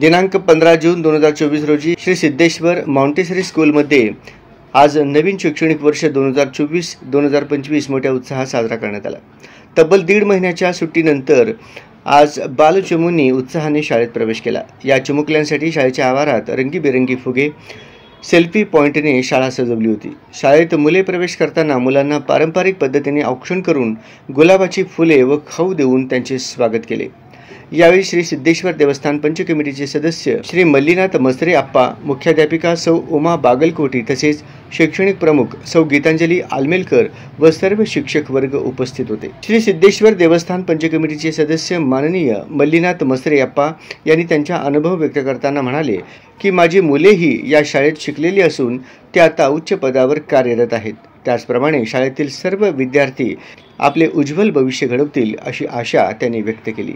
दिनांक 15 जून 2024 रोजी श्री सिद्धेश्वर मॉन्टेसरी स्कूलमध्ये आज नवीन शैक्षणिक वर्ष 2024-2025 मोठ्या उत्साहात साजरा करण्यात आला। तब्बल 1.5 महिन्याच्या सुट्टीनंतर आज बालचमूंनी उत्साहाने शाळेत प्रवेश केला। या चिमुकल्यांसाठी शाळेच्या आवारात रंगीबेरंगी फुगे, सेल्फी पॉइंटने शाळा सजवली होती। शाळेत मुले प्रवेश करताना मुलांना पारंपरिक पद्धतीने औक्षण करून गुलाबाची फुले व खाऊ देऊन त्यांचे स्वागत केले। यावेळी श्री सिद्धेश्वर देवस्थान पंच कमिटीचे सदस्य श्री मल्लीनाथ मसरे अप्पा, मुख्याध्यापिका सौ उमा बागलकोटी तसेच शैक्षणिक प्रमुख सौ गीतांजली आलमेलकर व सर्व शिक्षक वर्ग उपस्थित होते। श्री सिद्धेश्वर देवस्थान पंच कमिटीचे सदस्य माननीय मल्लीनाथ मसरे अप्पा यांनी त्यांचा अनुभव व्यक्त करताना म्हणाले की माझी मुलेही या शाळेत शिकलेली असून ते आता उच्च पदावर कार्यरत आहेत। त्याचप्रमाणे शाळेतील सर्व विद्यार्थी आपले उज्ज्वल भविष्य घडवतील अशी आशा त्यांनी व्यक्त केली।